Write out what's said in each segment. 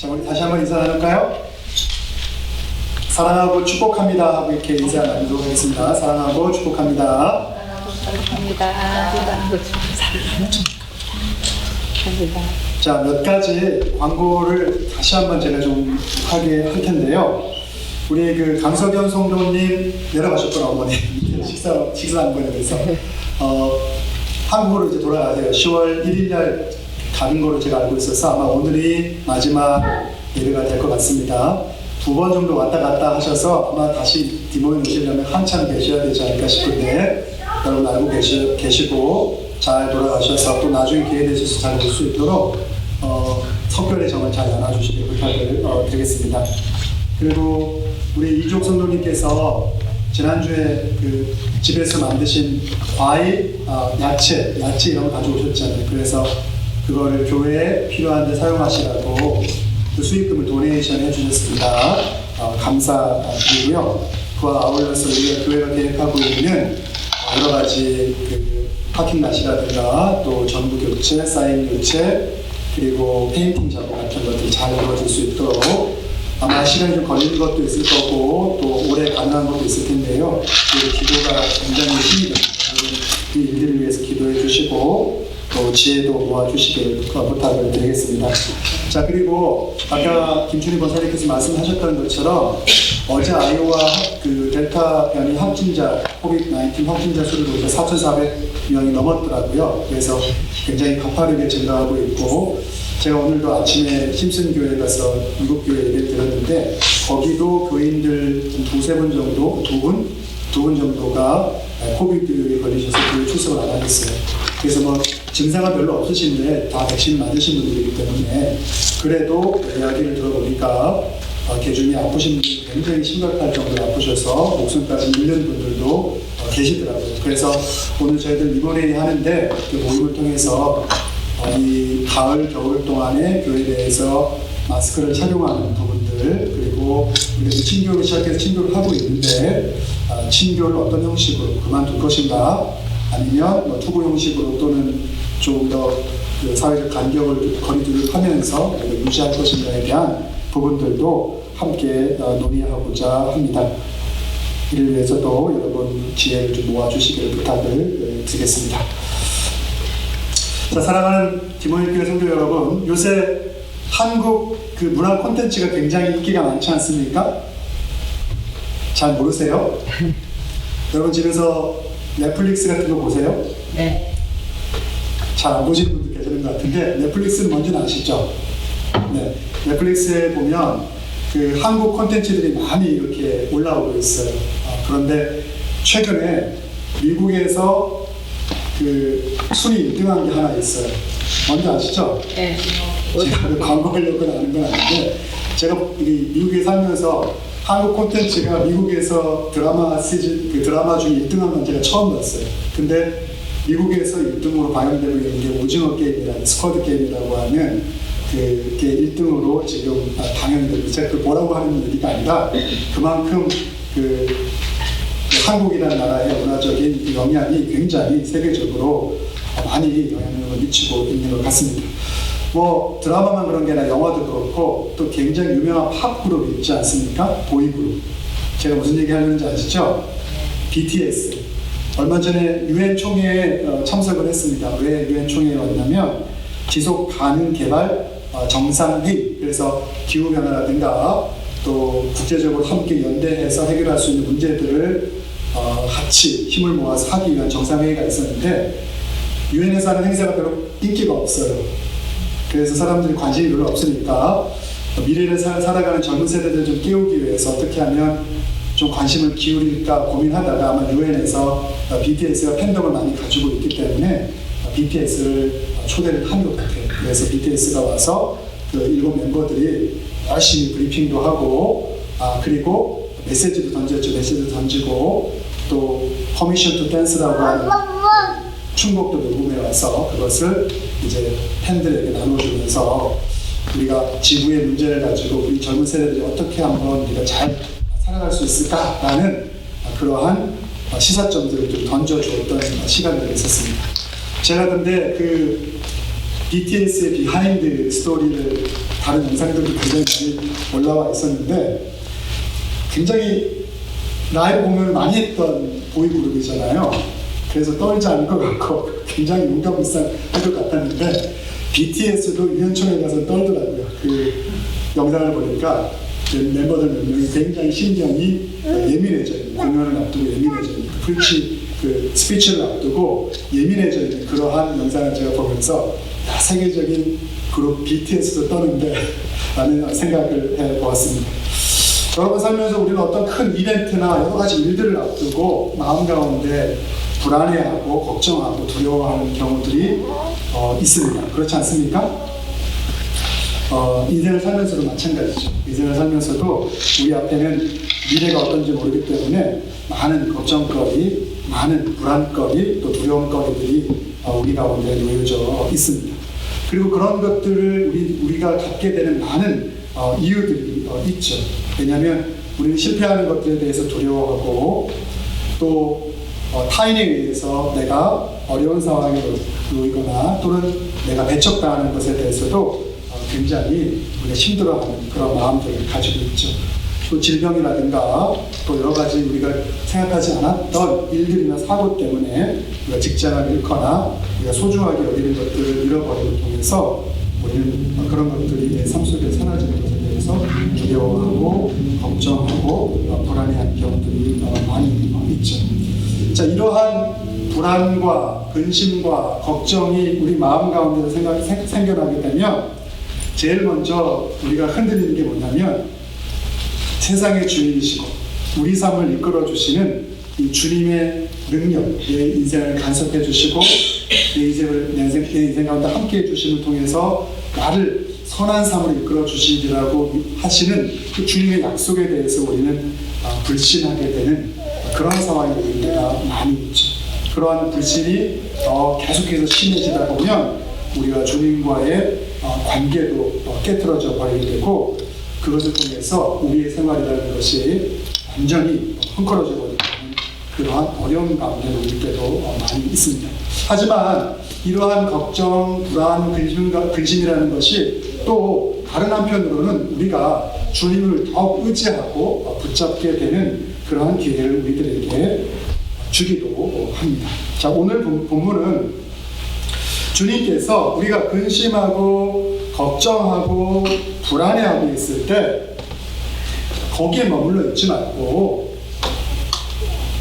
자, 우리 다시 한번 인사 나눌까요? 사랑하고 축복합니다 하고 이렇게 인사 나누도록 하겠습니다. 사랑하고 축복합니다. 자, 몇 가지 광고를 다시 한번 제가 좀 하게 할 텐데요. 우리 그 강석현 성도님 내려가셨구나, 어머니. 식사한 거에 대해서. 한국으로 이제 돌아가세요. 10월 1일 날 가는 거로 제가 알고 있어서 아마 오늘이 마지막 예배가 될 것 같습니다. 2번 정도 왔다 갔다 하셔서 아마 다시 디모에 오시려면 한참 계셔야 되지 않을까 싶은데 여러분 알고 계시고 잘 돌아가셔서 또 나중에 기회 되셔서 잘 볼 수 있도록 석별의 정을 잘 나눠주시길 부탁을 드리겠습니다. 그리고 우리 이종 성도님께서 지난주에 그 집에서 만드신 과일, 야채 이런 거 가져오셨잖아요. 그래서 그거를 교회에 필요한 데 사용하시라고 그 수익금을 도네이션 해주셨습니다. 감사드리고요. 그와 아울러서 우리가 교회가 계획하고 있는 여러 가지 그 파킹 낫이라든가 또 전구 교체, 사인 교체, 그리고 페인팅 작업 같은 것들 잘 이루어질 수 있도록 아마 시간이 좀 걸리는 것도 있을 거고 또 오래 가능한 것도 있을 텐데요. 기도가 굉장히 힘이 됩니다. 이 일들을 위해서 기도해 주시고 또 지혜도 모아주시길 부탁을 드리겠습니다. 자, 그리고 아까 김춘희 권사님께서 말씀하셨던 것처럼 어제 아이오와 그 델타 변이 확진자, 코비드-19 확진자 수를 보니까 4,400명이 넘었더라고요. 그래서 굉장히 가파르게 증가하고 있고 제가 오늘도 아침에 심슨 교회에 가서 미국 교회 예배를 들었는데 거기도 교인들 두세 분 정도, 두 분 정도가 코비드에 걸리셔서 교회 출석을 안 하겠어요. 그래서 뭐 증상은 별로 없으신데 다 백신 맞으신 분들이기 때문에 그래도 이야기를 들어보니까 개중에 아프신 분들이 굉장히 심각할 정도로 아프셔서 목숨까지 잃는 분들도 계시더라고요. 그래서 오늘 저희들 리버레이 하는데 그 모임을 통해서 이 가을, 겨울 동안에 교회에 대해서 마스크를 착용하는 부분들 그리고 우리가 친교를 시작해서 친교를 하고 있는데 친교를 어떤 형식으로 그만둘 것인가 아니면 뭐 투고 형식으로 또는 조금 더 그 사회적 간격을 거리두기를 하면서 유지할 것인가에 대한 부분들도 함께 논의하고자 합니다. 이를 위해서도 여러분 지혜를 좀 모아주시기를 부탁을 드리겠습니다. 자, 사랑하는 디모니교회 성도 여러분, 요새 한국 그 문화 콘텐츠가 굉장히 인기가 많지 않습니까? 잘 모르세요? 여러분 집에서 넷플릭스 같은 거 보세요? 네. 잘 안 보시는 분들 계시는 것 같은데 넷플릭스는 뭔지는 아시죠? 네. 넷플릭스에 보면 그 한국 콘텐츠들이 많이 이렇게 올라오고 있어요. 그런데 최근에 미국에서 그 순위 1등한 게 하나 있어요. 뭔지 아시죠? 네. 제가 그 광고하려고 하는 건 아닌데 제가 미국에 살면서 한국 콘텐츠가 미국에서 드라마 시즌 그 드라마 중에 1등한 건 제가 처음 봤어요. 근데 미국에서 1등으로 방영되고 있는 게 오징어 게임이라는 스쿼드 게임이라고 하는 그게 1등으로 지금 방영이 되고 제가 그 뭐라고 하는 얘기가 아니라 그만큼 그 한국이라는 나라의 문화적인 영향이 굉장히 세계적으로 많이 영향력을 미치고 있는 것 같습니다. 뭐 드라마만 그런 게 아니라 영화도 그렇고 또 굉장히 유명한 팝 그룹이 있지 않습니까? 보이그룹. 제가 무슨 얘기 하려는지 아시죠? BTS. 얼마 전에 유엔 총회에 참석을 했습니다. 왜 유엔 총회에 왔냐면 지속 가능 개발 정상회의, 그래서 기후 변화라든가 또 국제적으로 함께 연대해서 해결할 수 있는 문제들을 같이 힘을 모아서 하기 위한 정상회의가 있었는데 유엔에서 하는 행사가 별로 인기가 없어요. 그래서 사람들이 관심이 별로 없으니까 미래를 살아가는 젊은 세대들을 좀 깨우기 위해서 어떻게 하면 좀 관심을 기울일까 고민하다가 아마 유엔에서 BTS가 팬덤을 많이 가지고 있기 때문에 BTS를 초대를 한 것 같아요. 그래서 BTS가 와서 그 일곱 멤버들이 열심히 브리핑도 하고 그리고 메시지도 던지고 또 퍼미션 투 댄스라고 하는 충곡도 녹음해 와서 그것을 이제 팬들에게 나눠주면서 우리가 지구의 문제를 가지고 우리 젊은 세대들이 어떻게 한번 우리가 잘 살아갈 수 있을까라는 그러한 시사점들을 좀 던져주었던 시간들이 있었습니다. 제가 근데 그 BTS의 비하인드 스토리를 다른 영상들도 굉장히 많이 올라와 있었는데 굉장히 라이브 공연을 많이 했던 보이그룹이잖아요. 그래서 떨지 않을 것 같고 굉장히 용감무쌍할 것 같았는데 BTS도 유현촌에 가서 떨더라고요. 그 영상을 보니까 멤버들 몇 명이 굉장히 신경이 예민해져 있는, 공연을 앞두고 예민해져 있는, 프리치 그 스피치를 앞두고 예민해져 있는 그러한 영상을 제가 보면서 세계적인 그룹 BTS도 떠는데 라는 생각을 해보았습니다. 여러분 살면서 우리는 어떤 큰 이벤트나 여러 가지 일들을 앞두고 마음 가운데 불안해하고 걱정하고 두려워하는 경우들이 있습니다. 그렇지 않습니까? 인생을 살면서도 마찬가지죠. 인생을 살면서도 우리 앞에는 미래가 어떤지 모르기 때문에 많은 걱정거리, 많은 불안거리, 또 두려움거리들이 우리 가운데 놓여져 있습니다. 그리고 그런 것들을 우리가 갖게 되는 많은 이유들이 있죠. 왜냐하면 우리는 실패하는 것들에 대해서 두려워하고 또 타인에 의해서 내가 어려운 상황에 놓이거나 또는 내가 배척당하는 것에 대해서도 굉장히 우리가 힘들어하는 그런 마음들을 가지고 있죠. 또 질병이라든가 또 여러 가지 우리가 생각하지 않았던 일들이나 사고 때문에 우리가 직장을 잃거나 우리가 소중하게 여기는 것들을 잃어버림을 통해서 우리는 그런 것들이 내 삶 속에 사라지는 것에 대해서 두려워하고 걱정하고 불안해하는 경우들이 많이 있죠. 자, 이러한 불안과 근심과 걱정이 우리 마음 가운데서 생겨나게 되면 제일 먼저 우리가 흔들리는 게 뭐냐면 세상의 주인이시고 우리 삶을 이끌어 주시는 이 주님의 능력, 내 인생을 간섭해 주시고 내 인생 가운데 함께 해 주심을 통해서 나를 선한 삶을 이끌어 주시리라고 하시는 그 주님의 약속에 대해서 우리는 불신하게 되는 그런 상황이 우리 때가 많이 있죠. 그러한 불신이 계속해서 심해지다 보면 우리가 주님과의 관계도 깨트려져 버리게 되고 그것을 통해서 우리의 생활이라는 것이 완전히 헝클어져 버리는 그러한 어려운 가운데 놓일 때도 많이 있습니다. 하지만 이러한 걱정, 불안, 근심이라는 것이 또 다른 한편으로는 우리가 주님을 더욱 의지하고 붙잡게 되는 그러한 기회를 우리들에게 주기도 합니다. 자, 오늘 본문은 주님께서 우리가 근심하고 걱정하고 불안해하고 있을 때 거기에 머물러 있지 말고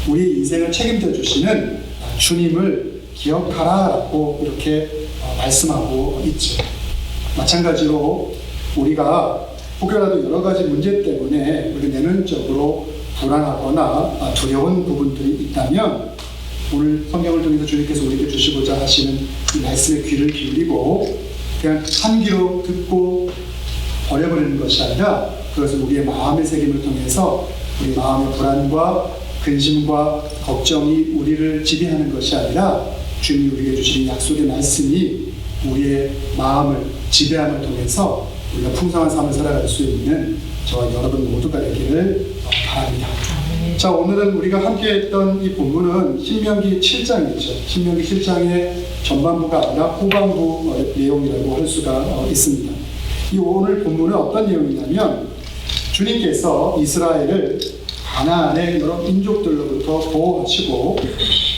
우리 인생을 책임져 주시는 주님을 기억하라라고 이렇게 말씀하고 있죠. 마찬가지로 우리가 혹여라도 여러 가지 문제 때문에 우리 내면적으로 불안하거나 두려운 부분들이 있다면 오늘 성경을 통해서 주님께서 우리에게 주시고자 하시는 이 말씀에 귀를 기울이고 그냥 한 귀로 듣고 버려버리는 것이 아니라 그것을 우리의 마음의 새김을 통해서 우리 마음의 불안과 근심과 걱정이 우리를 지배하는 것이 아니라 주님이 우리에게 주신 약속의 말씀이 우리의 마음을 지배함을 통해서 우리가 풍성한 삶을 살아갈 수 있는 저와 여러분 모두가 되기를 바랍니다. 자, 오늘은 우리가 함께 했던 이 본문은 신명기 7장이죠. 신명기 7장의 전반부가 아니라 후반부 내용이라고 할 수가 있습니다. 이 오늘 본문은 어떤 내용이냐면 주님께서 이스라엘을 가나안의 여러 민족들로부터 보호하시고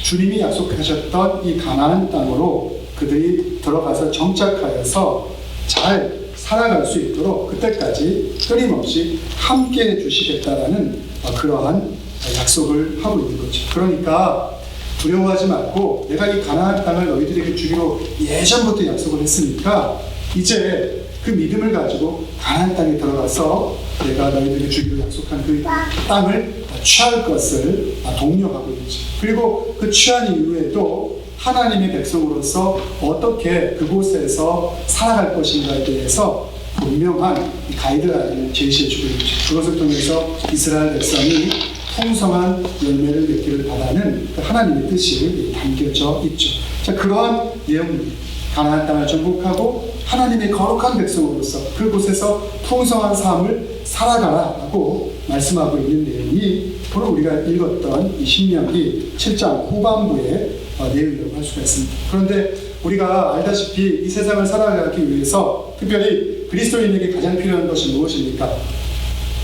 주님이 약속하셨던 이 가나안 땅으로 그들이 들어가서 정착하여서 잘 살아갈 수 있도록 그때까지 끊임없이 함께 해주시겠다라는 그러한 약속을 하고 있는 거죠. 그러니까 두려워하지 말고 내가 이 가나안 땅을 너희들에게 주기로 예전부터 약속을 했으니까 이제 그 믿음을 가지고 가나안 땅에 들어가서 내가 너희들에게 주기로 약속한 그 땅을 취할 것을 독려하고 있죠. 그리고 그 취한 이후에도 하나님의 백성으로서 어떻게 그곳에서 살아갈 것인가에 대해서 분명한 가이드라인을 제시해주고 있죠. 그것을 통해서 이스라엘 백성이 풍성한 열매를 맺기를 바라는 하나님의 뜻이 담겨져 있죠. 자, 그러한 내용입니다. 가나안 땅을 정복하고 하나님의 거룩한 백성으로서 그곳에서 풍성한 삶을 살아가라라고 말씀하고 있는 내용이 바로 우리가 읽었던 이 신명기 7장 후반부의 내용이라고 할 수가 있습니다. 그런데 우리가 알다시피 이 세상을 살아가기 위해서 특별히 그리스도인에게 가장 필요한 것이 무엇입니까?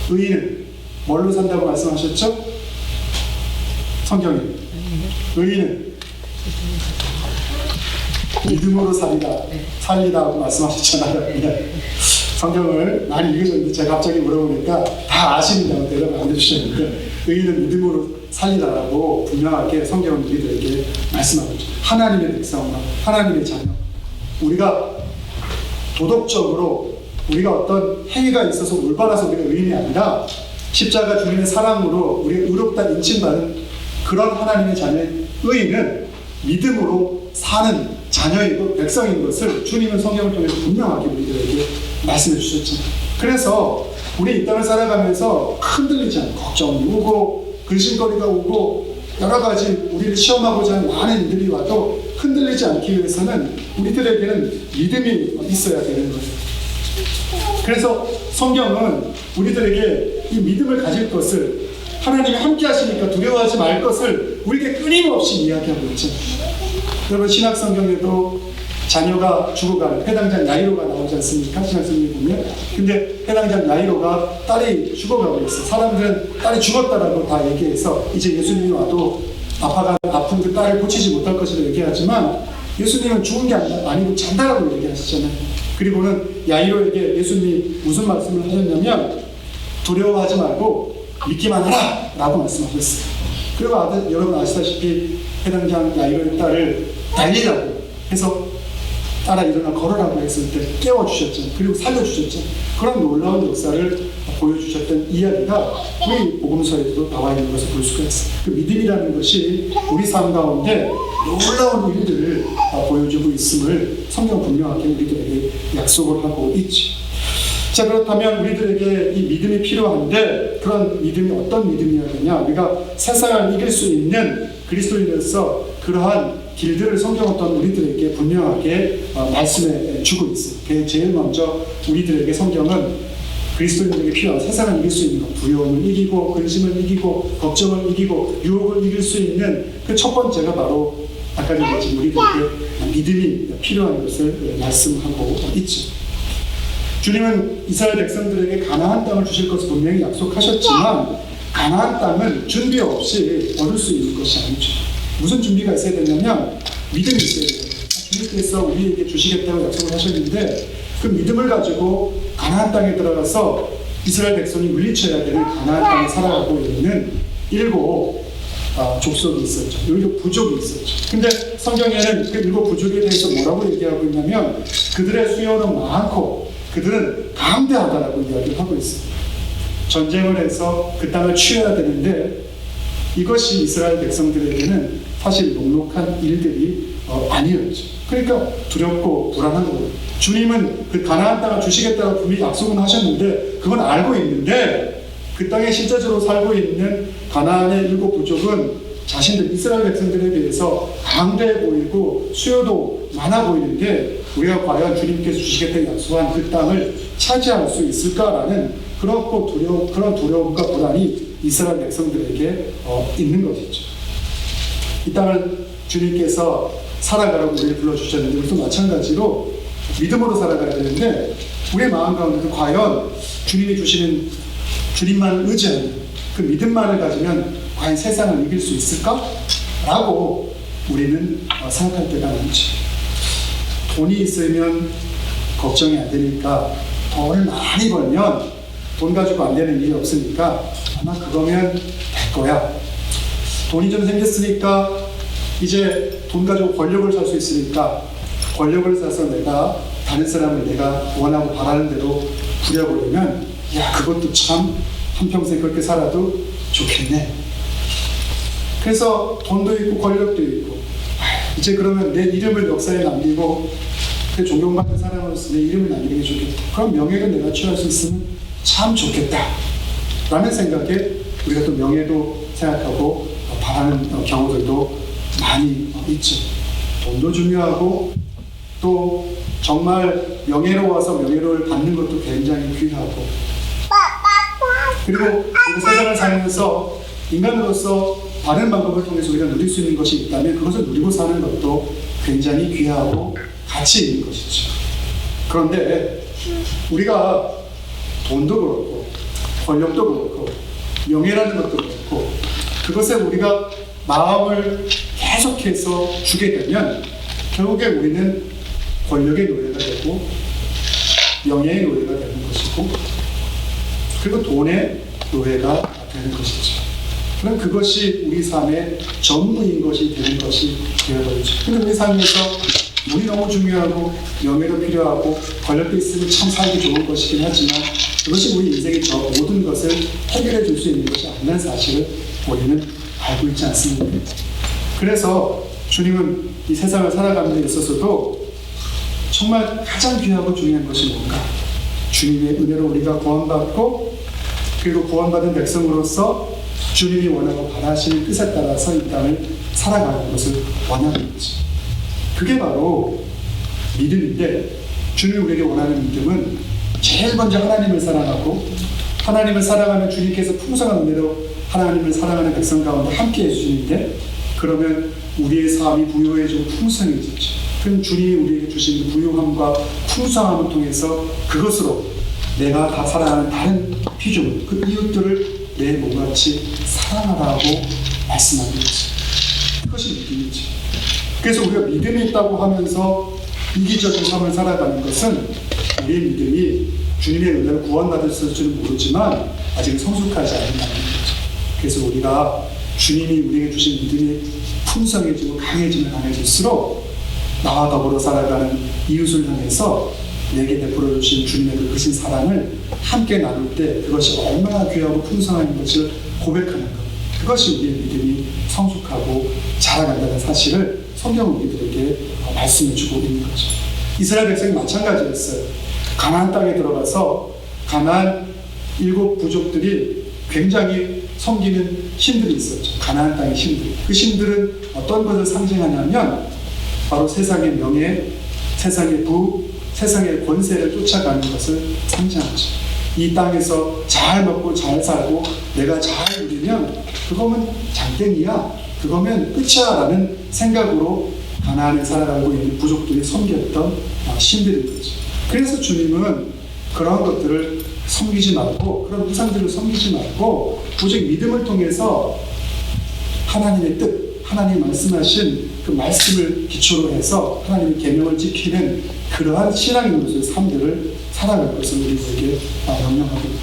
의인은 뭘로 산다고 말씀하셨죠? 성경에 의인은 믿음으로 살리다고 말씀하셨잖아요. 성경을 많이 읽으셨는데 제가 갑자기 물어보니까 다 아십니다고 대답을 안 해주셨는데, 의인은 믿음으로 살리다라고 분명하게 성경은 우리들에게 말씀하고 있죠. 하나님의 백성, 하나님의 자녀, 우리가 도덕적으로 우리가 어떤 행위가 있어서 올바라서 우리가 의인이 아니라 십자가 주님의 사랑으로 우리가 의롭다 인칭받은 그런 하나님의 자녀의 의인은 믿음으로 사는 자녀이고 백성인 것을 주님은 성경을 통해서 분명하게 우리들에게 말씀해 주셨잖아요. 그래서 우리 이 땅을 살아가면서 흔들리지 않고 걱정이 오고 근심거리가 오고 여러 가지 우리를 시험하고자 하는 많은 일들이 와도 흔들리지 않기 위해서는 우리들에게는 믿음이 있어야 되는 거예요. 그래서 성경은 우리들에게 이 믿음을 가질 것을, 하나님이 함께 하시니까 두려워하지 말 것을 우리에게 끊임없이 이야기하고 있죠. 여러분, 신약성경에도 자녀가 죽어가는 해당장 야이로가 나오지 않습니까? 신약성경에 보면. 근데 해당장 야이로가 딸이 죽어가고 있어. 사람들은 딸이 죽었다라고 다 얘기해서 이제 예수님이 와도 아픈 그 딸을 고치지 못할 것이라고 얘기하지만, 예수님은 죽은 게 아니고 잔다라고 얘기하시잖아요. 그리고는 야이로에게 예수님이 무슨 말씀을 하셨냐면, 두려워하지 말고 믿기만 하라 라고 말씀하셨어요. 그리고 여러분 아시다시피 해당장 야이로의 딸을 달리라고 해서 따라 일어나 걸으라고 했을 때 깨워주셨죠. 그리고 살려주셨죠. 그런 놀라운 역사를 보여주셨던 이야기가 우리 복음서에도 나와 있는 것을 볼 수가 있어요. 그 믿음이라는 것이 우리 삶 가운데 놀라운 일들을 보여주고 있음을 성경 분명하게 우리들에게 약속을 하고 있지. 자, 그렇다면 우리들에게 이 믿음이 필요한데, 그런 믿음이 어떤 믿음이어야 되냐? 우리가 세상을 이길 수 있는 그리스도인으로서 그러한 길들을 성경은 또 우리들에게 분명하게 말씀해 주고 있어요. 제일 먼저 우리들에게 성경은 그리스도인에게 필요한 세상을 이길 수 있는 것, 두려움을 이기고 근심을 이기고 걱정을 이기고 유혹을 이길 수 있는 그 첫 번째가 바로 아까 얘기했지만 우리들에게 믿음이 필요한 것을 말씀하고 있죠. 주님은 이스라엘 백성들에게 가나안 땅을 주실 것을 분명히 약속하셨지만, 가나안 땅은 준비 없이 얻을 수 있는 것이 아니죠. 무슨 준비가 있어야 되냐면 믿음이 있어야 돼요. 주님께서 우리에게 주시겠다고 약속을 하셨는데, 그 믿음을 가지고 가나안 땅에 들어가서 이스라엘 백성이 물리쳐야 되는 가나안 땅에 살아가고 있는 7 족속이 있었죠. 7 부족이 있었죠. 근데 성경에는 그 7 부족에 대해서 뭐라고 얘기하고 있냐면, 그들의 수요는 많고 그들은 강대하다라고 이야기를 하고 있습니다. 전쟁을 해서 그 땅을 취해야 되는데, 이것이 이스라엘 백성들에게는 사실 녹록한 일들이 아니었죠. 그러니까 두렵고 불안한 거예요. 주님은 그 가나안 땅을 주시겠다고 분명히 약속은 하셨는데, 그건 알고 있는데, 그 땅에 실제적으로 살고 있는 가나안의 7 부족은 자신들 이스라엘 백성들에 비해서 강대해 보이고 수요도 많아 보이는데, 우리가 과연 주님께서 주시겠다고 약속한 그 땅을 차지할 수 있을까라는 그런 두려움과 불안이 이스라엘 백성들에게 있는 것이죠. 이 땅을 주님께서 살아가라고 우리를 불러주셨는데, 우리도 마찬가지로 믿음으로 살아가야 되는데, 우리의 마음 가운데도 과연 주님이 주시는, 주님만을 의지하는 그 믿음만을 가지면 과연 세상을 이길 수 있을까? 라고 우리는 생각할 때가 많죠. 돈이 있으면 걱정이 안 되니까, 돈을 많이 벌면 돈 가지고 안 되는 일이 없으니까 아마 그거면 될 거야. 돈이 좀 생겼으니까 이제 돈 가지고 권력을 살 수 있으니까, 권력을 사서 내가 다른 사람을 내가 원하고 바라는 대로 부려버리면, 야, 그것도 참 한평생 그렇게 살아도 좋겠네. 그래서 돈도 있고 권력도 있고, 이제 그러면 내 이름을 역사에 남기고 존경받는 사람으로서 내 이름을 남기는 게 좋겠다. 그럼 명예를 내가 취할 수 있으면 참 좋겠다 라는 생각에 우리가 또 명예도 생각하고 바라는 경우들도 많이 있죠. 돈도 중요하고, 또 정말 명예로워서 명예를 받는 것도 굉장히 귀하고, 그리고 우리 세상을 살면서 인간으로서 다른 방법을 통해서 우리가 누릴 수 있는 것이 있다면 그것을 누리고 사는 것도 굉장히 귀하고 가치 있는 것이죠. 그런데 우리가 돈도 그렇고 권력도 그렇고 명예라는 것도 그렇고 그것에 우리가 마음을 계속해서 주게 되면 결국에 우리는 권력의 노예가 되고 명예의 노예가 되는 것이고 그리고 돈의 노예가 되는 것이죠. 그럼 그것이 우리 삶의 전부인 것이 되는 것이 되어버리죠. 근데 우리 삶에서 돈이 너무 중요하고 명예도 필요하고 권력도 있으면 참 살기 좋은 것이긴 하지만 그것이 우리 인생의 저 모든 것을 해결해 줄 수 있는 것이 아니라는 사실을 우리는 알고 있지 않습니까? 그래서 주님은 이 세상을 살아가는 데 있어서도 정말 가장 귀하고 중요한 것이 뭔가? 주님의 은혜로 우리가 구원받고 그리고 구원받은 백성으로서 주님이 원하고 바라시는 뜻에 따라서 이 땅을 살아가는 것을 원하는 거지. 그게 바로 믿음인데 주님이 우리에게 원하는 믿음은 제일 먼저 하나님을 사랑하고 하나님을 사랑하는 주님께서 풍성한 은혜로 하나님을 사랑하는 백성 가운데 함께 해주시는데 그러면 우리의 삶이 부유해지고 풍성해지죠. 그럼 주님이 우리에게 주신 부유함과 풍성함을 통해서 그것으로 내가 다 사랑하는 다른 피조물, 그 이웃들을 내 몸같이 사랑하라고 말씀하는 거지. 그것이 믿음이지. 그래서 우리가 믿음이 있다고 하면서 이기적인 삶을 살아가는 것은 우리의 믿음이 주님의 은혜를 구원받았을지는 모르지만 아직은 성숙하지 않는다는 거죠. 그래서 우리가 주님이 우리에게 주신 믿음이 풍성해지고 강해질수록 나와 더불어 살아가는 이웃을 향해서 내게 베풀어 주신 주님의 그 크신 사랑을 함께 나눌 때 그것이 얼마나 귀하고 풍성한 것을 고백하는 것. 그것이 우리의 믿음이 성숙하고 자라간다는 사실을 성경은 우리들에게 말씀해 주고 있는 거죠. 이스라엘 백성이 마찬가지였어요. 가나안 땅에 들어가서 가나안 7 부족들이 굉장히 섬기는 신들이 있었죠. 가나안 땅의 신들. 그 신들은 어떤 것을 상징하냐면 바로 세상의 명예, 세상의 부, 세상의 권세를 쫓아가는 것을 상징하죠. 이 땅에서 잘 먹고 잘 살고 내가 잘 누리면 그거면 장땡이야, 그거면 끝이야 라는 생각으로 가나안에 살아가고 있는 부족들이 섬겼던 신들인 거죠. 그래서 주님은 그러한 것들을 섬기지 말고 그런 우상들을 섬기지 말고 오직 믿음을 통해서 하나님의 뜻, 하나님이 말씀하신 그 말씀을 기초로 해서 하나님의 계명을 지키는 그러한 신앙의 노릇의 삶들을 살아갈 것을 우리에게 명령하고 있다.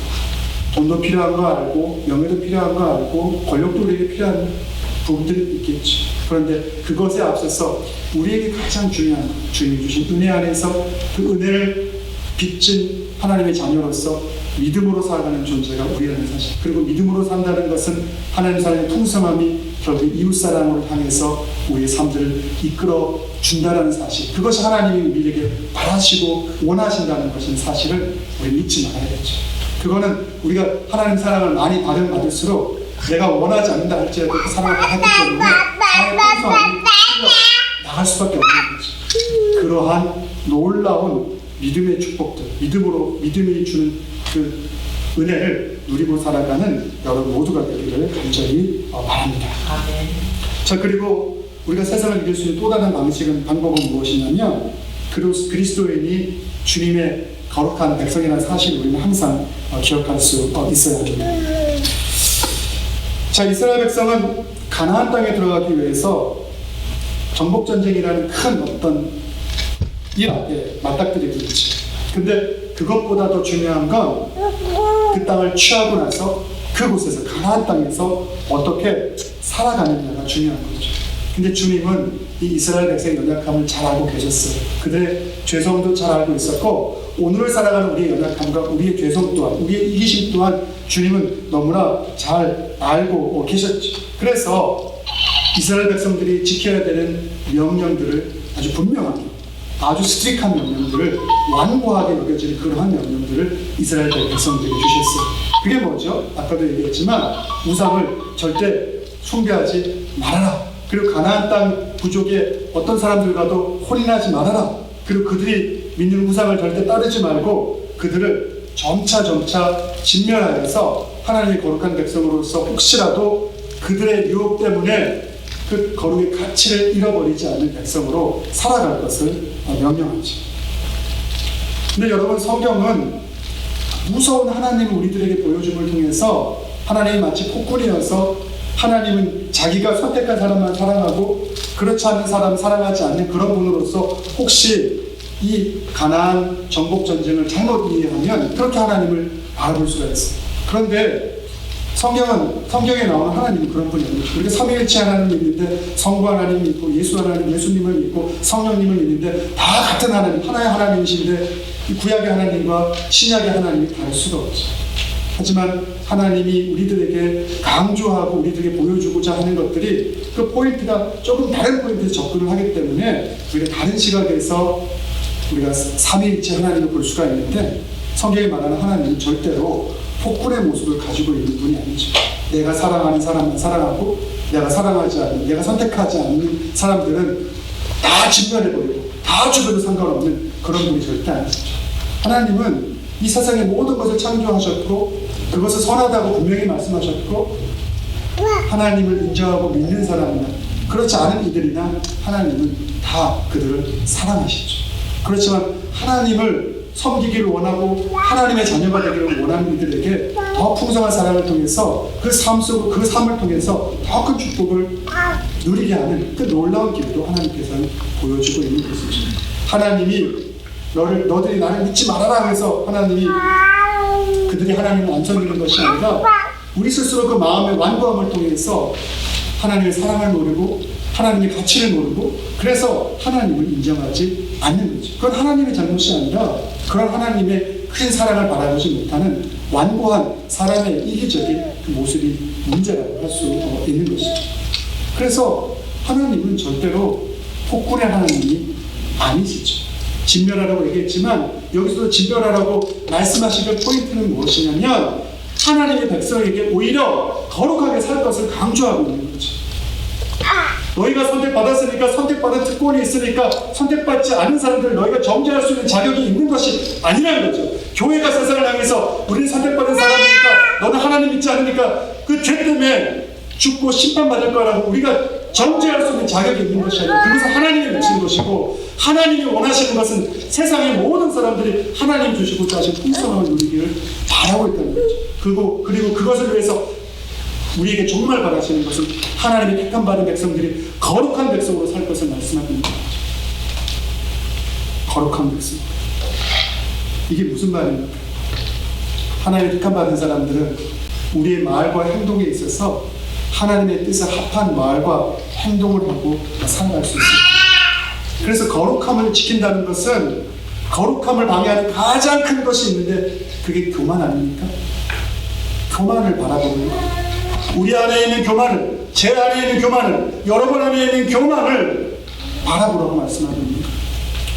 돈도 필요한 거 알고 명예도 필요한 거 알고 권력도 우리에게 필요한 부분들이 있겠죠. 그런데 그것에 앞서서 우리에게 가장 중요한 주님이 주신 은혜 안에서 그 은혜를 빚진 하나님의 자녀로서 믿음으로 살아가는 존재가 우리라는 사실, 그리고 믿음으로 산다는 것은 하나님 사랑의 풍성함이 결국 이웃사랑으로 향해서 우리의 삶들을 이끌어 준다는 사실, 그것이 하나님이 우리에게 바라시고 원하신다는 것인 사실을 우리 믿지 말아야죠. 그거는 우리가 하나님 사랑을 많이 받을수록 내가 원하지 않는다 할지라도 그 사랑을 받기 때문에 하나님의 풍성함이 나갈 수밖에 없는 거죠. 그러한 놀라운 믿음의 축복들, 믿음이 주는 그 은혜를 누리고 살아가는 여러분 모두가 되기를 간절히 바랍니다. 자, 그리고 우리가 세상을 이길 수 있는 또 다른 방법은 무엇이냐면 그리스도인이 주님의 거룩한 백성이라는 사실을 우리는 항상 기억할 수 있어야 합니다. 자, 이스라엘 백성은 가나안 땅에 들어가기 위해서 정복전쟁이라는 큰 어떤 일 앞에 맞닥뜨리고 있지. 근데 그것보다 더 중요한 건 그 땅을 취하고 나서 그곳에서 가나안 땅에서 어떻게 살아가느냐가 중요한 거죠. 근데 주님은 이 이스라엘 백성의 연약함을 잘 알고 계셨어요. 그들의 죄성도 잘 알고 있었고 오늘을 살아가는 우리의 연약함과 우리의 죄성 또한 우리의 이기심 또한 주님은 너무나 잘 알고 계셨죠. 그래서 이스라엘 백성들이 지켜야 되는 명령들을 아주 분명하게 아주 스트릭한 명령들을 완고하게 여겨지는 그러한 명령들을 이스라엘 백성들에게 주셨어요. 그게 뭐죠? 아까도 얘기했지만 우상을 절대 숭배하지 말아라. 그리고 가나안 땅 부족의 어떤 사람들과도 혼인하지 말아라. 그리고 그들이 믿는 우상을 절대 따르지 말고 그들을 점차 진멸하여서 하나님의 거룩한 백성으로서 혹시라도 그들의 유혹 때문에 그 거룩의 가치를 잃어버리지 않는 백성으로 살아갈 것을 명령하죠. 근데 여러분, 성경은 무서운 하나님을 우리들에게 보여줌을 통해서 하나님이 마치 폭군이어서 하나님은 자기가 선택한 사람만 사랑하고 그렇지 않은 사람 사랑하지 않는 그런 분으로서 혹시 이 가나안 정복 전쟁을 잘못 이해하면 그렇게 하나님을 바라볼 수가 있어요. 그런데 성경에 나오는 하나님은 그런 분이 아니죠. 우리가 삼위일체 하나님을 믿는데 성부 하나님이 있고 예수 하나님, 예수님을 믿고 성령님을 믿는데 다 같은 하나님, 하나의 하나님이신데 이 구약의 하나님과 신약의 하나님이 다를 수가 없죠. 하지만 하나님이 우리들에게 강조하고 우리들에게 보여주고자 하는 것들이 그 포인트가 조금 다른 포인트에 접근을 하기 때문에 우리가 다른 시각에서 우리가 삼위일체 하나님을 볼 수가 있는데, 성경이 말하는 하나님은 절대로 폭군의 모습을 가지고 있는 분이 아니죠. 내가 사랑하는 사람만 사랑하고 내가 사랑하지 않는, 내가 선택하지 않는 사람들은 다 진멸해버리고 다 죽어도 상관없는 그런 분이 절대 아니죠. 하나님은 이 세상의 모든 것을 창조하셨고 그것을 선하다고 분명히 말씀하셨고, 하나님을 인정하고 믿는 사람이나 그렇지 않은 이들이나 하나님은 다 그들을 사랑하시죠. 그렇지만 하나님을 섬기기를 원하고 하나님의 자녀가 되기를 원하는 이들에게 더 풍성한 사랑을 통해서 그 삶을 통해서 더 큰 축복을 누리게 하는 그 놀라운 길도 하나님께서는 보여주고 있는 것이죠. 하나님이 너들이 나를 믿지 말아라 해서 하나님이 그들이 하나님을 안 섬기는 것이 아니라 우리 스스로 그 마음의 완고함을 통해서 하나님의 사랑을 모르고 하나님의 가치를 모르고 그래서 하나님을 인정하지 않는 거죠. 그건 하나님의 잘못이 아니라 그런 하나님의 큰 사랑을 바라보지 못하는 완고한 사람의 이기적인 그 모습이 문제라고 할 수 있는 것이죠. 그래서 하나님은 절대로 폭군의 하나님이 아니시죠. 진멸하라고 얘기했지만 여기서도 진멸하라고 말씀하신 그 포인트는 무엇이냐면 하나님의 백성에게 오히려 거룩하게 살 것을 강조하고 있는 거죠. 너희가 선택받았으니까, 선택받은 특권이 있으니까 선택받지 않은 사람들을 너희가 정죄할 수 있는 자격이 있는 것이 아니라는 거죠. 교회가 세상을 향해서 우리는 선택받은 사람이니까, 너는 하나님 믿지 않으니까 그 죄 때문에 죽고 심판받을 거라고 우리가 정죄할 수 있는 자격이 있는 것이 아니라 그것은 하나님이 미치는 것이고, 하나님이 원하시는 것은 세상의 모든 사람들이 하나님 주시고자 하신 풍성함을 누리기를 바라고 있다는 거죠. 그리고 그것을 위해서 우리에게 정말 바라시는 것은 하나님의 택함 받은 백성들이 거룩한 백성으로 살 것을 말씀하고 있는 거죠. 거룩한 백성. 이게 무슨 말입니까? 하나님의 택함 받은 사람들은 우리의 말과 행동에 있어서 하나님의 뜻에 합한 말과 행동을 하고 살아갈 수 있습니다. 그래서 거룩함을 지킨다는 것은 거룩함을 방해하는 가장 큰 것이 있는데 그게 교만 아닙니까? 교만을 바라보는 것. 우리 안에 있는 교만을, 제 안에 있는 교만을, 여러분 안에 있는 교만을 바라보라고 말씀하고 있는 거예요.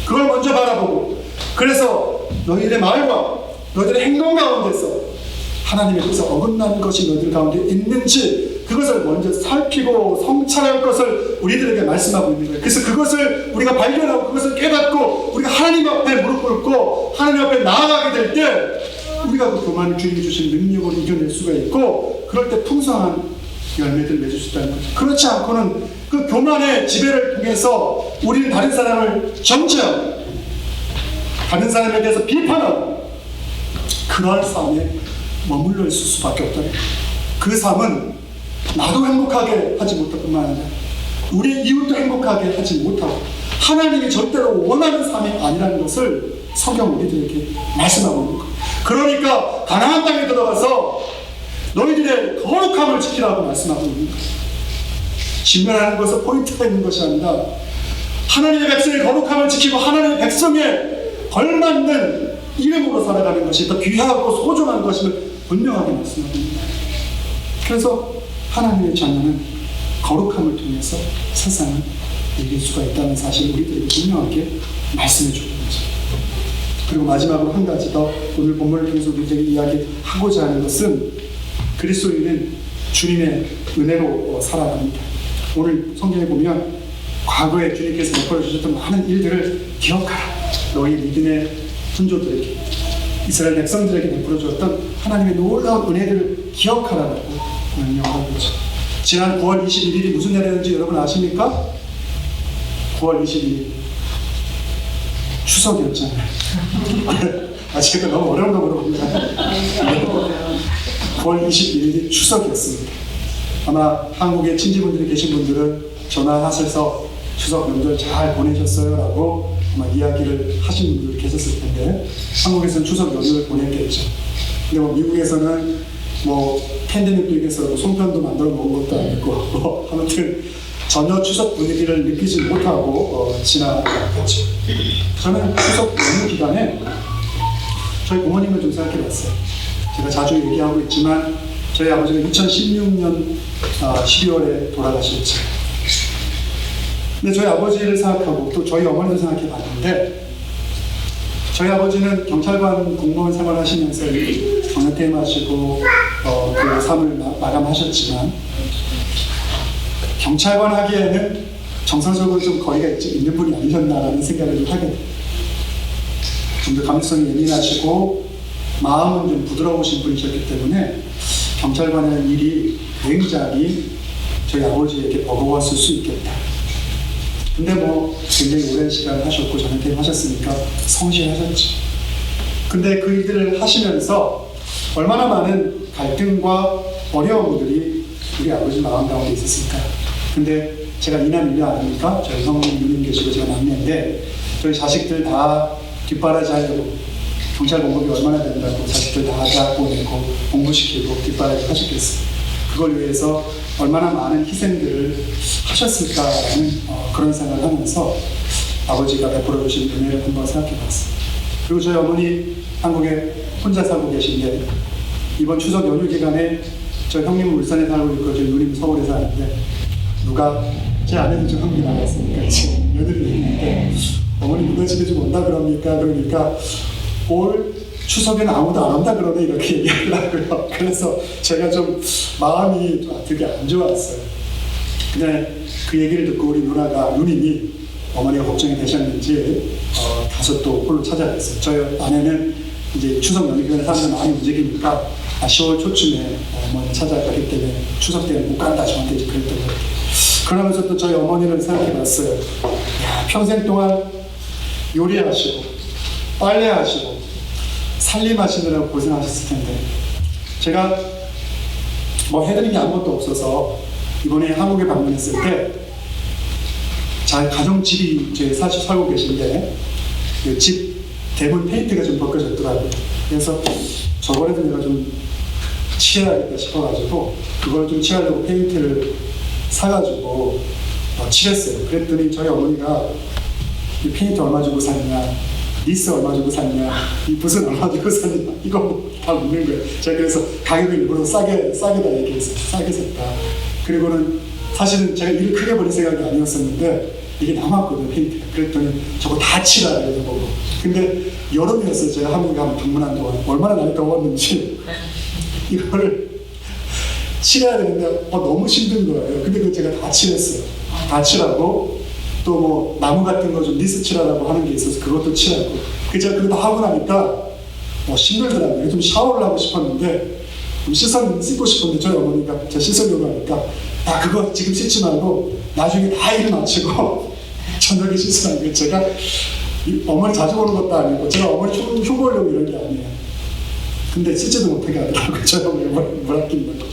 그걸 먼저 바라보고, 그래서 너희들의 말과 너희들의 행동 가운데서 하나님의 뜻에 어긋나는 것이 너희들 가운데 있는지 그것을 먼저 살피고 성찰할 것을 우리들에게 말씀하고 있는 거예요. 그래서 그것을 우리가 발견하고 그것을 깨닫고 우리가 하나님 앞에 무릎 꿇고 하나님 앞에 나아가게 될 때 우리가 그 교만을 주님이 주신 능력으로 이겨낼 수가 있고, 그럴 때 풍성한 열매들을 맺을 수 있다는 거죠. 그렇지 않고는 그 교만의 지배를 통해서 우리는 다른 사람을 정죄하고 다른 사람에 대해서 비판하고 그러한 삶에 머물러 있을 수밖에 없다는 거예요. 그 삶은 나도 행복하게 하지 못할 뿐만 아니라 우리 이웃도 행복하게 하지 못하고 하나님이 절대로 원하는 삶이 아니라는 것을 성경 우리들에게 말씀하고 있는 거예요. 그러니까 가나안 땅에 들어가서 너희들의 거룩함을 지키라고 말씀하고 있는 거예요. 진멸하는 것은 포인트가 있는 것이 아니라 하나님의 백성의 거룩함을 지키고 하나님의 백성에 걸맞는 이름으로 살아가는 것이 더 귀하고 소중한 것임을 분명하게 말씀하고 있는 거예요. 그래서 하나님의 자녀는 거룩함을 통해서 세상을 이길 수가 있다는 사실을 우리들에게 분명하게 말씀해 주는 거죠. 그리고 마지막으로 한 가지 더 오늘 본문을 통해서 우리에게 이야기하고자 하는 것은 그리스도인은 주님의 은혜로 살아갑니다. 오늘 성경에 보면 과거에 주님께서 베풀어 주셨던 많은 일들을 기억하라. 너희 믿음의 선조들에게, 이스라엘 백성들에게 베풀어 주었던 하나님의 놀라운 은혜들을 기억하라고 명령하고 있죠. 지난 9월 21일이 무슨 날이었는지 여러분 아십니까? 9월 22일 추석이었잖아요. 제가 너무 어려운 거 물어봅니다. 9월 21일이 추석이었습니다. 아마 한국에 친지분들이 계신 분들은 전화하셔서 추석 명절 잘 보내셨어요? 라고 아마 이야기를 하신 분들이 계셨을 텐데, 한국에서는 추석 연휴를 보냈겠죠. 근데 미국에서는 팬데믹도 있겠어 송편도 만들어 먹은 것도 아니고 아무튼 전혀 추석 분위기를 느끼지 못하고 지나갔죠. 저는 추석 연휴 기간에 저희 부모님을 좀 생각해 봤어요. 제가 자주 얘기하고 있지만 저희 아버지가 2016년 12월에 돌아가셨죠. 근데 저희 아버지를 생각하고 또 저희 어머니를 생각해 봤는데, 저희 아버지는 경찰관 공무원 생활하시면서 정년퇴임하시고 그 삶을 마감하셨지만, 경찰관 하기에는 정서적으로 좀 거리가 있는 분이 아니셨나라는 생각을 좀 하게 돼요. 좀 더 감수성이 예민하시고 마음은 좀 부드러우신 분이셨기 때문에 경찰관의 일이 굉장히 저희 아버지에게 버거웠을 수 있겠다. 근데 굉장히 오랜 시간 하셨고 전역퇴임하셨으니까 성실하셨죠. 근데 그 일들을 하시면서 얼마나 많은 갈등과 어려움들이 우리 아버지 마음 가운데 있었을까. 근데 제가 이남 일녀 아닙니까? 저희 형님, 누님 계시고 제가 막내인데 저희 자식들 다 뒷바라지 하려고, 경찰 공급이 얼마나 된다고 자식들 다 대학 보내고 공부시키고 뒷바라지 하셨겠어요. 그걸 위해서 얼마나 많은 희생들을 하셨을까라는 그런 생각을 하면서 아버지가 베풀어 주신 은혜를 한번 생각해 봤어요. 그리고 저희 어머니 한국에 혼자 살고 계신데, 이번 추석 연휴 기간에 저희 형님은 울산에 살고 있고 저희 누님은 서울에 사는데, 누가 제 아내는 좀 한국에 나갔으니까 지금 여들이 있는데 어머니 누가 집에 좀 온다 그럽니까? 그러니까 올 추석에는 아무도 안 온다 그러네 이렇게 얘기하더라고요. 그래서 제가 좀 마음이 되게 안 좋았어요. 근데 그 얘기를 듣고 우리 누님이 어머니가 걱정이 되셨는지 다소 또 홀로 찾아갔어요. 저희 아내는 이제 추석 연휴 기간에 사람들 많이 움직이니까 10월 초쯤에 어머니 찾아가기 때문에 추석 때는 못 간다 저한테 이제 그랬던 것 같아요. 그러면서 또 저희 어머니를 생각해 봤어요. 평생 동안 요리하시고 빨래하시고 살림하시느라고 고생하셨을 텐데, 제가 해드린 게 아무것도 없어서 이번에 한국에 방문했을 때 가정집이 제 사실 살고 계신데 그 집 대문 페인트가 좀 벗겨졌더라고요. 그래서 저번에도 내가 좀 칠해야겠다 싶어가지고 그걸 좀 칠하려고 페인트를 사가지고 칠했어요. 그랬더니 저희 어머니가 이 페인트 얼마 주고 샀냐, 니스 얼마 주고 샀냐, 이 붓은 얼마 주고 샀냐, 이거 다 묻는 거예요. 제가 그래서 가격을 일부러 싸게다 얘기했어요. 싸게 샀다. 그리고는 사실은 제가 일을 크게 벌일 생각이 아니었었는데 이게 남았거든요, 페인트가. 그랬더니 저거 다 칠하라 그래서 보고. 근데 여름이었어요. 제가 한국에 한번 방문한 동안 얼마나 날이 더웠는지 이거를 칠해야 되는데 너무 힘든 거예요. 근데 그거 제가 다 칠했어요. 다 칠하고 또 나무 같은 거 좀 니스 칠하라고 하는 게 있어서 그것도 칠하고. 제가 그거 다 하고 나니까 힘들더라고요. 좀 샤워를 하고 싶었는데 씻고 싶은데 저희 어머니가 제가 씻으려고 하니까 그거 지금 씻지 말고 나중에 다 일 마치고 저녁에 씻으라고. 제가 어머니 자주 보는 것도 아니고 제가 어머니 흉보려고 이런 게 아니에요. 근데 씻지도 못하게 하더라고요. 저희 어머니 물 아끼는 거.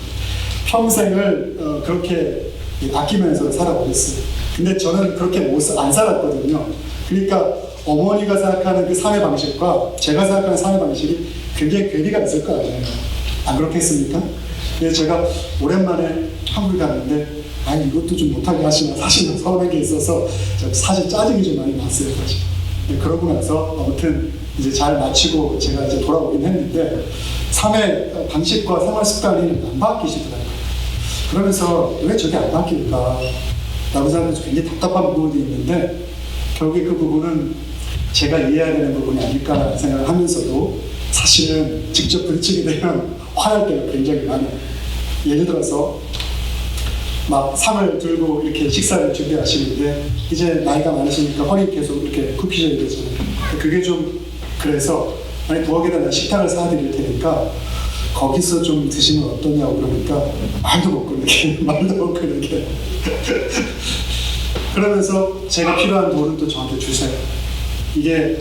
평생을 그렇게 아끼면서 살아오셨어요. 근데 저는 그렇게 안 살았거든요. 그러니까 어머니가 생각하는 그 삶의 방식과 제가 생각하는 삶의 방식이 굉장히 괴리가 있을 거 아니에요. 안 그렇겠습니까? 그래서 제가 오랜만에 한국에 갔는데 이것도 좀 못하게 하시나 사실 서운한 게 있어서 사실 짜증이 좀 많이 났어요. 사실. 그러고 나서 아무튼 이제 잘 마치고 제가 이제 돌아오긴 했는데 삶의 방식과 생활 습관이 안 바뀌시더라고요. 그러면서 왜 저게 안 바뀔까 라고 생각해서 굉장히 답답한 부분이 있는데, 결국에 그 부분은 제가 이해해야 되는 부분이 아닐까라는 생각을 하면서도 사실은 직접 부딪히게 되면 화날 때가 굉장히 많아요. 예를 들어서 상을 들고 이렇게 식사를 준비하시는데 이제 나이가 많으시니까 허리 계속 이렇게 굽히셔야 되잖아요. 그게 좀 그래서 부엌에다 식탁을 사드릴 테니까 거기서 좀 드시면 어떠냐고 그러니까 말도 못 그러게 그러면서 제가 필요한 돈은 또 저한테 주세요. 이게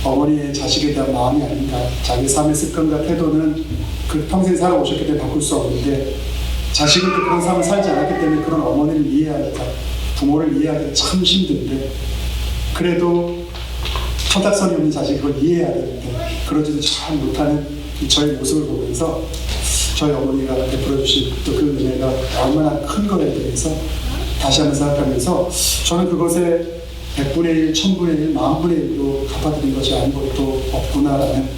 어머니의 자식에 대한 마음이 아닌가. 자기 삶의 습관과 태도는 그 평생 살아오셨기 때문에 바꿀 수 없는데 자식은 또 그런 삶을 살지 않았기 때문에 그런 어머니를 이해하기가, 부모를 이해하기가 참 힘든데, 그래도 철딱선이 없는 자식이 그걸 이해해야 되는데 그러지도 잘 못하는 저의 모습을 보면서 저희 어머니가 베풀어 주신 또 그 은혜가 얼마나 큰 거에 대해서 다시 한번 생각하면서 저는 그것에 100분의 1, 1000분의 1, 10,000분의 1로 갚아드린 것이 아닌 것도 없구나라는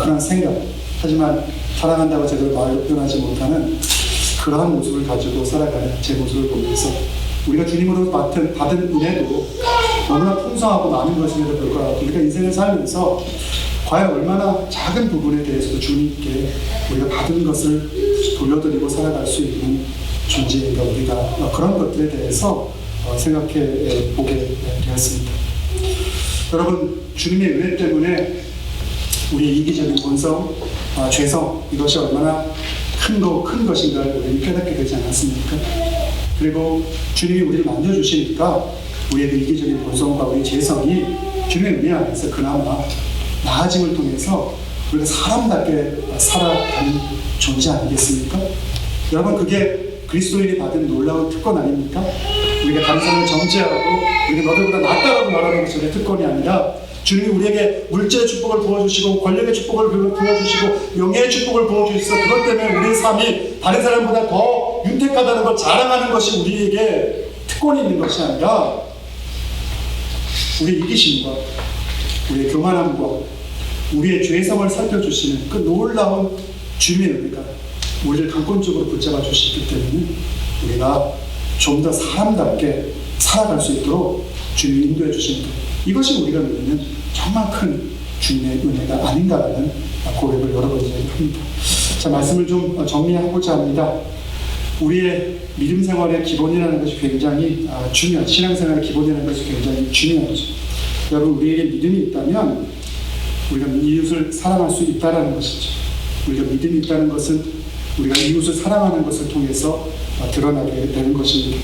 그런 생각. 하지만 사랑한다고 제대로 말을 표현하지 못하는 그러한 모습을 가지고 살아가는 제 모습을 보면서 우리가 주님으로 받은 은혜도 너무나 풍성하고 많은 것임에도 불구하고 우리가 인생을 살면서 과연 얼마나 작은 부분에 대해서도 주님께 우리가 받은 것을 돌려드리고 살아갈 수 있는 존재인가, 우리가 그런 것들에 대해서 생각해 보게 되었습니다. 여러분, 주님의 은혜 때문에 우리의 이기적인 본성, 죄성, 이것이 얼마나 큰 것인가를 우리는 깨닫게 되지 않았습니까? 그리고 주님이 우리를 만져주시니까 우리의 그 이기적인 본성과 우리의 죄성이 주님의 은혜 안에서 그나마 나아짐을 통해서 우리가 사람답게 살아가는 존재 아니겠습니까? 여러분, 그게 그리스도인이 받은 놀라운 특권 아닙니까? 우리가 다른 사람을 정죄하고 우리가 너들보다 낫다라고 말하는 것이 저의 특권이 아니라 주님이 우리에게 물질의 축복을 부어주시고 권력의 축복을 부어주시고 명예의 축복을 부어주셔서 그것 때문에 우리의 삶이 다른 사람보다 더 윤택하다는 걸 자랑하는 것이 우리에게 특권이 있는 것이 아니라 우리의 이기심과 우리의 교만함과 우리의 죄성을 살펴주시는 그 놀라운 주님의 은혜가 우리를 강권적으로 붙잡아 주시기 때문에 우리가 좀 더 사람답게 살아갈 수 있도록 주님이 인도해 주십니다. 이것이 우리가 누리는 정말 큰 주님의 은혜가 아닌가라는 고백을 여러 번 합니다. 자, 말씀을 좀 정리하고자 합니다. 우리의 믿음 생활의 기본이라는 것이 굉장히 중요한, 신앙생활의 기본이라는 것이 굉장히 중요하죠. 여러분, 우리에게 믿음이 있다면 우리가 이웃을 사랑할 수 있다는 것이죠. 우리가 믿음이 있다는 것은 우리가 이웃을 사랑하는 것을 통해서 드러나게 되는 것입니다.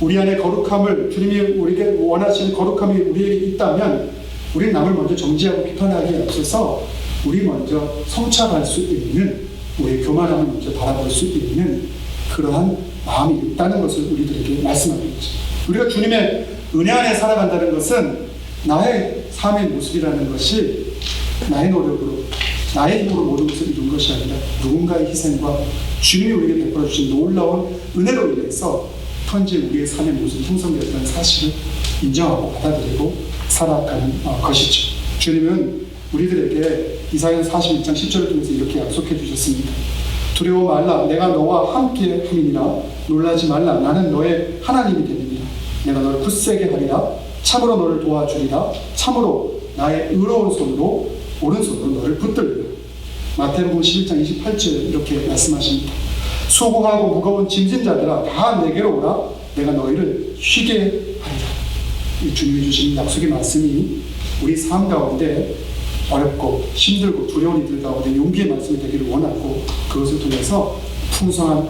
우리 안에 거룩함을, 주님이 우리에게 원하시는 거룩함이 우리에게 있다면 우리는 남을 먼저 정죄하고 비판하기에 앞서서 우리 먼저 성찰할 수 있는, 우리의 교만함을 먼저 바라볼 수 있는 그러한 마음이 있다는 것을 우리들에게 말씀하는 거죠. 우리가 주님의 은혜 안에 살아간다는 것은 나의 삶의 모습이라는 것이 나의 노력으로, 나의 힘으로 모든 것을 이룬 것이 아니라 누군가의 희생과 주님이 우리에게 베풀어 주신 놀라운 은혜로 인해서 현재 우리의 삶의 모습이 형성되었다는 사실을 인정하고 받아들이고 살아가는 것이죠. 주님은 우리들에게 이사야 41장 10절을 통해서 이렇게 약속해 주셨습니다. 두려워 말라, 내가 너와 함께 함이니라. 놀라지 말라, 나는 너의 하나님이 되리라. 내가 너를 굳세게 하리라. 참으로 너를 도와주리라. 참으로 나의 의로운 손으로, 오른손으로 너를 붙들리라. 마태복음 11장 28절 이렇게 말씀하십니다. 수고하고 무거운 짐진 자들아, 다 내게로 오라. 내가 너희를 쉬게 하리라. 이 주님이 주신 약속의 말씀이 우리 삶 가운데 어렵고 힘들고 두려운 이들 가운데 용기의 말씀이 되기를 원하고, 그것을 통해서 풍성한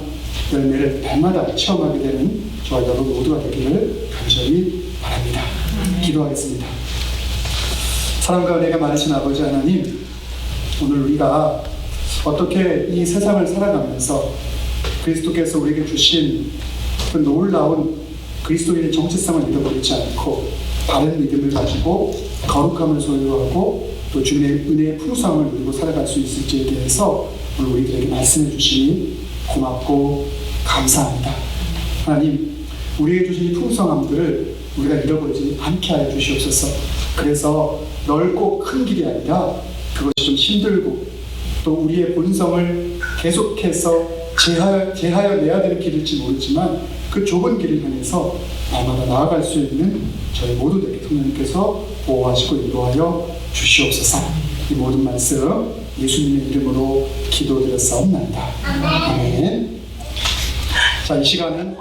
열매를 날마다 체험하게 되는 저와 여러분 모두가 되기를 간절히 바랍니다. 기도하겠습니다. 사랑과 은혜가 많으신 아버지 하나님, 오늘 우리가 어떻게 이 세상을 살아가면서 그리스도께서 우리에게 주신 그 놀라운 그리스도인의 정체성을 잃어버리지 않고 바른 믿음을 가지고 거룩함을 소유하고 또 주님의 은혜의 풍성함을 누리고 살아갈 수 있을지에 대해서 오늘 우리들에게 말씀해 주시니 고맙고 감사합니다. 하나님, 우리에게 주신 이 풍성함들을 우리가 잃어버리지 않게 하여 주시옵소서. 그래서 넓고 큰 길이 아니라 그것이 좀 힘들고 또 우리의 본성을 계속해서 제하여 내야 되는 길일지 모르지만 그 좁은 길을 향해서 날마다 나아갈 수 있는 저희 모두에게 성령님께서 보호하시고 인도하여 주시옵소서. 이 모든 말씀 예수님의 이름으로 기도드렸사옵나이다. 아멘. 자, 이 시간은